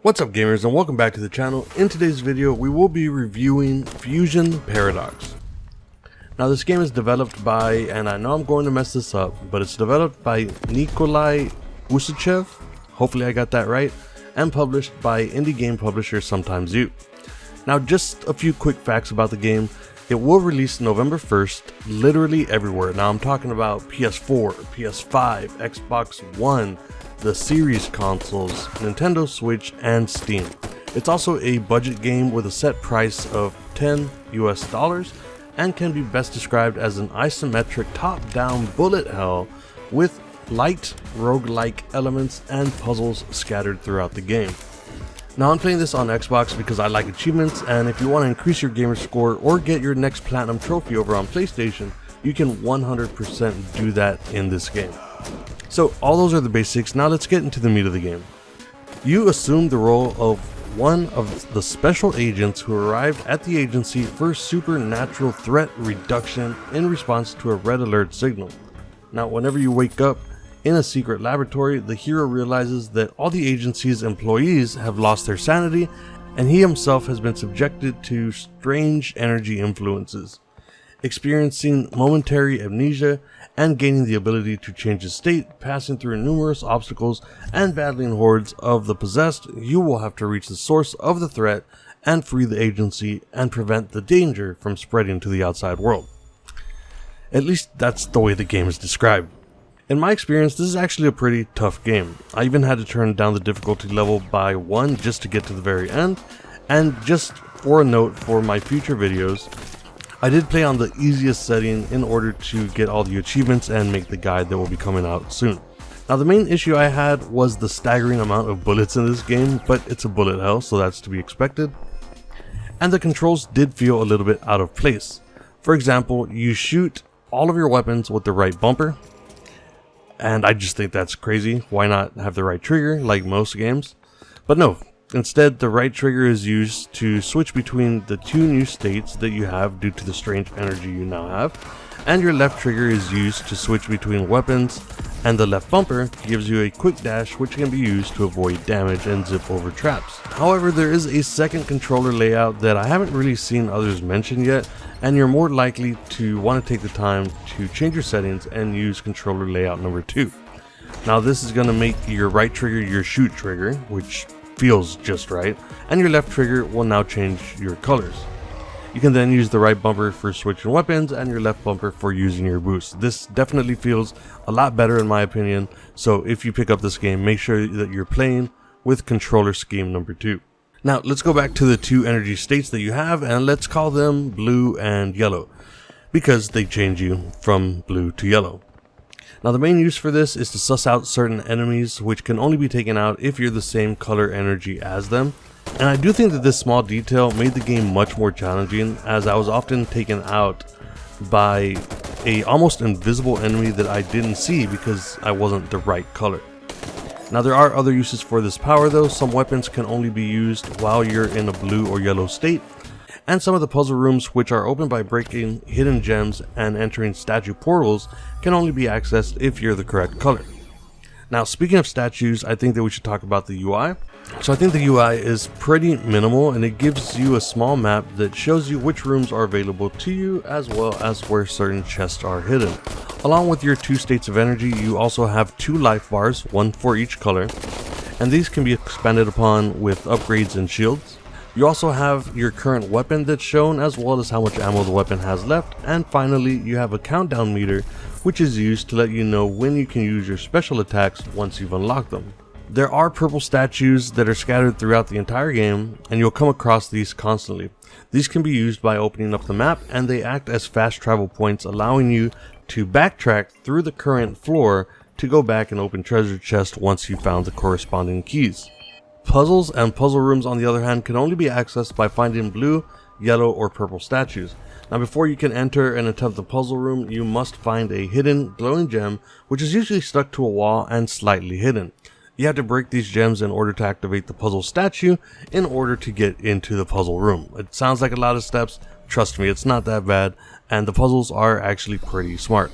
What's up gamers, and welcome back to the channel. In today's video we will be reviewing Fusion Paradox. Now this game is developed by, and I know I'm going to mess this up, but it's developed by Nikolai Usachev, hopefully I got that right, and published by indie game publisher Sometimes You. Now just a few quick facts about the game. It will release November 1st, literally everywhere. Now I'm talking about PS4, PS5, Xbox One, the Series consoles, Nintendo Switch, and Steam. It's also a budget game with a set price of $10 US and can be best described as an isometric top-down bullet hell with light roguelike elements and puzzles scattered throughout the game. Now I'm playing this on Xbox because I like achievements, and if you want to increase your gamer score or get your next platinum trophy over on PlayStation, you can 100% do that in this game. So all those are the basics. Now let's get into the meat of the game. You assume the role of one of the special agents who arrived at the agency for supernatural threat reduction in response to a red alert signal. Now whenever you wake up in a secret laboratory, the hero realizes that all the agency's employees have lost their sanity, and he himself has been subjected to strange energy influences, experiencing momentary amnesia and gaining the ability to change his state. Passing through numerous obstacles and battling hordes of the possessed, you will have to reach the source of the threat and free the agency and prevent the danger from spreading to the outside world. At least that's the way the game is described. In my experience, this is actually a pretty tough game. I even had to turn down the difficulty level by 1 just to get to the very end. And just for a note for my future videos, I did play on the easiest setting in order to get all the achievements and make the guide that will be coming out soon. Now the main issue I had was the staggering amount of bullets in this game, but it's a bullet hell, so that's to be expected. And the controls did feel a little bit out of place. For example, you shoot all of your weapons with the right bumper, and I just think that's crazy. Why not have the right trigger like most games? But no. Instead, the right trigger is used to switch between the two new states that you have due to the strange energy you now have, and your left trigger is used to switch between weapons, and the left bumper gives you a quick dash which can be used to avoid damage and zip over traps. However, there is a second controller layout that I haven't really seen others mention yet, and you're more likely to want to take the time to change your settings and use controller layout number 2. Now this is going to make your right trigger your shoot trigger, which feels just right, and your left trigger will now change your colors. You can then use the right bumper for switching weapons and your left bumper for using your boost. This definitely feels a lot better in my opinion, so if you pick up this game, make sure that you're playing with controller scheme number 2. Now let's go back to the two energy states that you have, and let's call them blue and yellow, because they change you from blue to yellow. Now the main use for this is to suss out certain enemies which can only be taken out if you're the same color energy as them. And I do think that this small detail made the game much more challenging, as I was often taken out by a almost invisible enemy that I didn't see because I wasn't the right color. Now there are other uses for this power though. Some weapons can only be used while you're in a blue or yellow state, and some of the puzzle rooms, which are opened by breaking hidden gems and entering statue portals, can only be accessed if you're the correct color. Now speaking of statues, I think that we should talk about the UI. So I think the UI is pretty minimal, and it gives you a small map that shows you which rooms are available to you, as well as where certain chests are hidden. Along with your 2 states of energy, you also have 2 life bars, 1 for each color, and these can be expanded upon with upgrades and shields. You also have your current weapon that's shown, as well as how much ammo the weapon has left, and finally you have a countdown meter which is used to let you know when you can use your special attacks once you've unlocked them. There are purple statues that are scattered throughout the entire game, and you'll come across these constantly. These can be used by opening up the map, and they act as fast travel points, allowing you to backtrack through the current floor to go back and open treasure chests once you found the corresponding keys. Puzzles and puzzle rooms, on the other hand, can only be accessed by finding blue, yellow, or purple statues. Now before you can enter and attempt the puzzle room, you must find a hidden glowing gem, which is usually stuck to a wall and slightly hidden. You have to break these gems in order to activate the puzzle statue in order to get into the puzzle room. It sounds like a lot of steps. Trust me, it's not that bad, and the puzzles are actually pretty smart.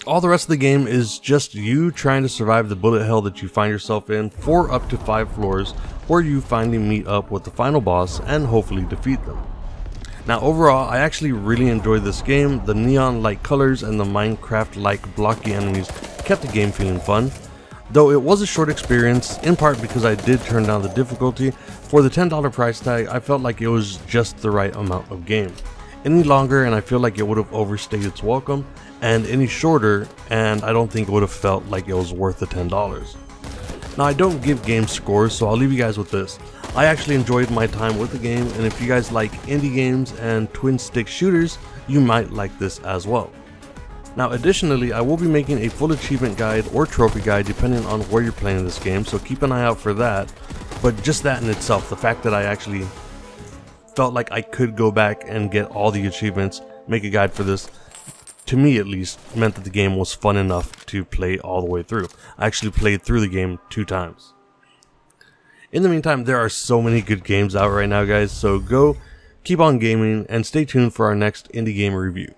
All the rest of the game is just you trying to survive the bullet hell that you find yourself in for up to 5 floors, where you finally meet up with the final boss and hopefully defeat them. Now overall, I actually really enjoyed this game. The neon-like colors and the Minecraft-like blocky enemies kept the game feeling fun. Though it was a short experience, in part because I did turn down the difficulty. For the $10 price tag, I felt like it was just the right amount of game. Any longer and I feel like it would have overstayed its welcome, and any shorter and I don't think it would have felt like it was worth the $10. Now I don't give games scores, so I'll leave you guys with this. I actually enjoyed my time with the game, and if you guys like indie games and twin stick shooters, you might like this as well. Now additionally, I will be making a full achievement guide or trophy guide depending on where you're playing this game, so keep an eye out for that. But just that in itself, the fact that I actually felt like I could go back and get all the achievements, make a guide for this, to me at least, meant that the game was fun enough to play all the way through. I actually played through the game 2 times. In the meantime, there are so many good games out right now, guys, so go keep on gaming and stay tuned for our next indie game review.